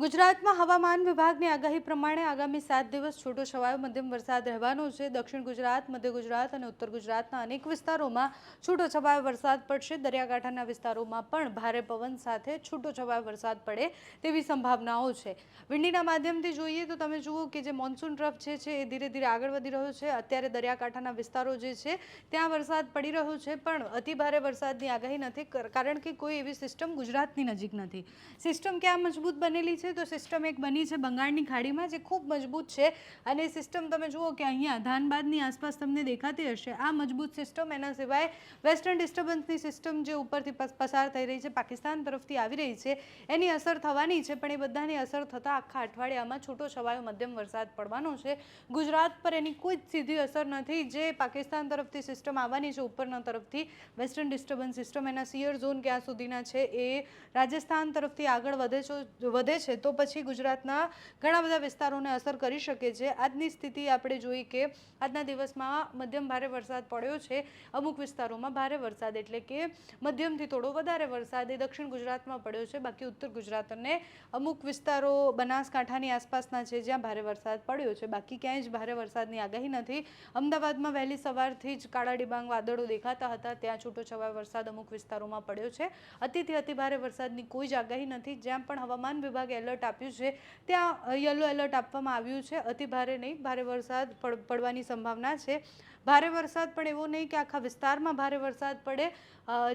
ગુજરાતમાં હવામાન વિભાગની આગાહી પ્રમાણે આગામી 7 દિવસ છૂટોછવાયો મધ્યમ વરસાદ રહેવાનો છે। દક્ષિણ ગુજરાત, મધ્ય ગુજરાત અને ઉત્તર ગુજરાતના અનેક વિસ્તારોમાં છૂટોછવાયો વરસાદ પડશે। દરિયાકાંઠાના વિસ્તારોમાં પણ ભારે પવન સાથે છૂટોછવાયો વરસાદ પડે તેવી સંભાવનાઓ છે। વિંડીના માધ્યમથી જોઈએ તો તમે જુઓ કે જે મોન્સૂન ટ્રફ છે એ ધીરે ધીરે આગળ વધી રહ્યો છે। અત્યારે દરિયાકાંઠાના વિસ્તારો જે છે ત્યાં વરસાદ પડી રહ્યો છે, પણ અતિ ભારે વરસાદની આગાહી નથી, કારણ કે કોઈ એવી સિસ્ટમ ગુજરાતની નજીક નથી। સિસ્ટમ ક્યાં મજબૂત બનેલી છે તો સિસ્ટમ એક બની છે બંગાળની ખાડીમાં, જે ખૂબ મજબૂત છે। અને સિસ્ટમ તમે જુઓ કે અહીંયા ધાનબાદની આસપાસ તમને દેખાતી હશે આ મજબૂત સિસ્ટમ। એના સિવાય વેસ્ટર્ન ડિસ્ટર્બન્સની સિસ્ટમ જે ઉપરથી પસાર થઈ રહી છે, પાકિસ્તાન તરફથી આવી રહી છે, એની અસર થવાની છે। પણ એ બધાની અસર થતાં આખા અઠવાડિયામાં છૂટોછવાયો મધ્યમ વરસાદ પડવાનો છે। ગુજરાત પર એની કોઈ સીધી અસર નથી। જે પાકિસ્તાન તરફથી સિસ્ટમ આવવાની છે ઉપરના તરફથી વેસ્ટર્ન ડિસ્ટર્બન્સ સિસ્ટમ, એના સિયર ઝોન ક્યાં સુધીના છે એ રાજસ્થાન તરફથી આગળ વધે છે તો પછી ગુજરાતના ઘણા બધા વિસ્તારોને અસર કરી શકે છે। આજની સ્થિતિ આપણે જોઈ કે આજના દિવસમાં મધ્યમ ભારે વરસાદ પડ્યો છે। અમુક વિસ્તારોમાં ભારે વરસાદ એટલે કે મધ્યમથી થોડો વધારે વરસાદ એ દક્ષિણ ગુજરાતમાં પડ્યો છે। બાકી ઉત્તર ગુજરાત અને અમુક વિસ્તારો બનાસકાંઠાની આસપાસના છે જ્યાં ભારે વરસાદ પડ્યો છે। બાકી ક્યાંય જ ભારે વરસાદની આગાહી નથી। અમદાવાદમાં વહેલી સવારથી જ કાળા ડિબાંગ વાદળો દેખાતા હતા, ત્યાં છૂટોછવાયો વરસાદ અમુક વિસ્તારોમાં પડ્યો છે। અતિથી અતિ ભારે વરસાદની કોઈ જ આગાહી નથી। જ્યાં પણ હવામાન વિભાગે એલર્ટ આપ્યું છે ત્યાં યલો એલર્ટ આપવામાં આવ્યું છે। અતિ ભારે નહીં, ભારે વરસાદ પડવાની સંભાવના છે। ભારે વરસાદ પણ એવો નહીં કે આખા વિસ્તારમાં ભારે વરસાદ પડે,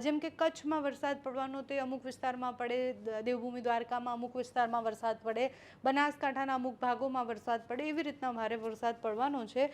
જેમ કે કચ્છમાં વરસાદ પડવાનો તે અમુક વિસ્તારમાં પડે, દેવભૂમિ દ્વારકામાં અમુક વિસ્તારમાં વરસાદ પડે, બનાસકાંઠાના અમુક ભાગોમાં વરસાદ પડે, એવી રીતના ભારે વરસાદ પડવાનો છે।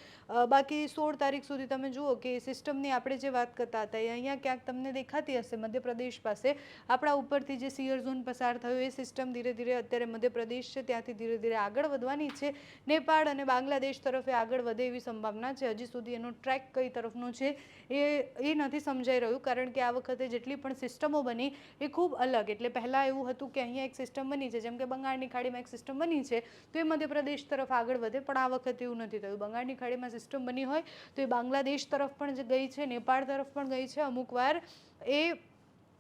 બાકી 16 તારીખ સુધી તમે જુઓ કે સિસ્ટમની આપણે જે વાત કરતા હતા એ અહીંયા ક્યાંક તમને દેખાતી હશે મધ્યપ્રદેશ પાસે આપણા ઉપરથી જે સિયર ઝોન પસાર થયો એ સિસ્ટમ ધીરે ધીરે અત્યારે મધ્યપ્રદેશ છે ત્યાંથી ધીરે ધીરે આગળ વધવાની છે। નેપાળ અને બાંગ્લાદેશ તરફે આગળ વધે એવી સંભાવના છે। હજી સુધી એનો ટ્રેક કઈ તરફનો છે એ નથી સમજાઈ રહ્યું, કારણ કે આ વખતે જેટલી પણ સિસ્ટમો બની એ ખૂબ અલગ, એટલે પહેલાં એવું હતું કે અહીંયા એક સિસ્ટમ બની છે, જેમ કે બંગાળની ખાડીમાં એક સિસ્ટમ બની છે તો એ મધ્યપ્રદેશ તરફ આગળ વધે, પણ આ વખતે એવું નથી થયું। બંગાળની ખાડીમાં સિસ્ટમ બની હોય તો એ બાંગ્લાદેશ તરફ પણ ગઈ છે, નેપાળ તરફ પણ ગઈ છે, અમુક વાર એ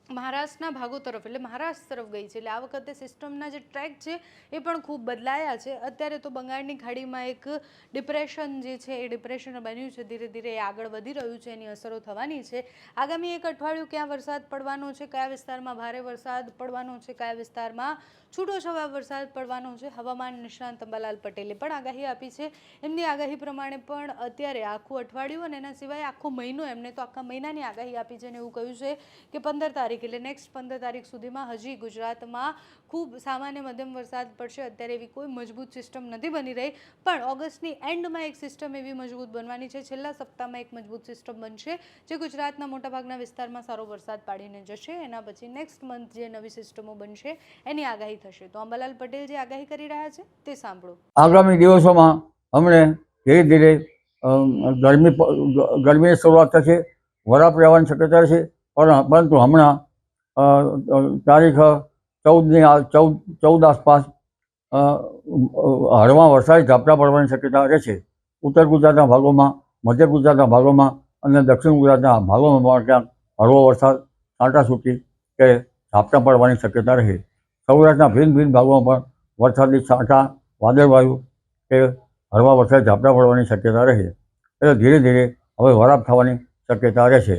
મહારાષ્ટ્રના ભાગો તરફ એટલે મહારાષ્ટ્ર તરફ ગઈ છે। એટલે આ વખતે સિસ્ટમના જે ટ્રેક છે એ પણ ખૂબ બદલાયા છે। અત્યારે તો બંગાળની ખાડીમાં એક ડિપ્રેશન જે છે એ ડિપ્રેશન બન્યું છે, ધીરે ધીરે એ આગળ વધી રહ્યું છે, એની અસરો થવાની છે। આગામી એક અઠવાડિયું ક્યાં વરસાદ પડવાનો છે, કયા વિસ્તારમાં ભારે વરસાદ પડવાનો છે, કયા વિસ્તારમાં છૂટોછવાયો વરસાદ પડવાનો છે, હવામાન નિષ્ણાંત અંબાલાલ પટેલે પણ આગાહી આપી છે। એમની આગાહી પ્રમાણે પણ અત્યારે આખું અઠવાડિયું અને એના સિવાય આખો મહિનો, એમને તો આખા મહિનાની આગાહી આપી છે અને એવું કહ્યું છે કે 15 તારીખ એટલે નેક્સ્ટ 15 તારીખ સુધીમાં હજી ગુજરાતમાં ખૂબ સામાન્ય મધ્યમ વરસાદ પડશે। અત્યારે એવી કોઈ મજબૂત સિસ્ટમ નથી બની રહી, પણ ઓગસ્ટની એન્ડમાં એક સિસ્ટમ એવી મજબૂત બનવાની છે, છેલ્લા સપ્તાહમાં એક મજબૂત સિસ્ટમ બનશે જે ગુજરાતના મોટાભાગના વિસ્તારમાં સારો વરસાદ પાડીને જશે। એના પછી નેક્સ્ટ મંથ જે નવી સિસ્ટમો બનશે એની આગાહી થશે। તો અંબાલાલ પટેલ જે આગાહી કરી રહ્યા છે તે સાંભળો। આગામી દિવસોમાં અમને ધીરે ધીરે ગરમીની શરૂઆત થશે, વરાપ રહેવાની શક્યતા છે, પરંતુ હમણાં તારીખ 14 આસપાસ હળવા વરસાદી ઝાપટા પડવાની શક્યતા રહેશે। ઉત્તર ગુજરાતના ભાગોમાં, મધ્ય ગુજરાતના ભાગોમાં અને દક્ષિણ ગુજરાતના ભાગોમાં પણ ક્યાંક હળવો વરસાદ, છાંટાછૂટી કે ઝાપટા પડવાની શક્યતા રહે। સૌરાષ્ટ્રના ભિન્ન ભાગોમાં પણ વરસાદી છાંટા, વાદળવાયુ કે હળવા વરસાદી ઝાપટા પડવાની શક્યતા રહે। એટલે ધીરે ધીરે હવે વરાપ થવાની શક્યતા રહેશે।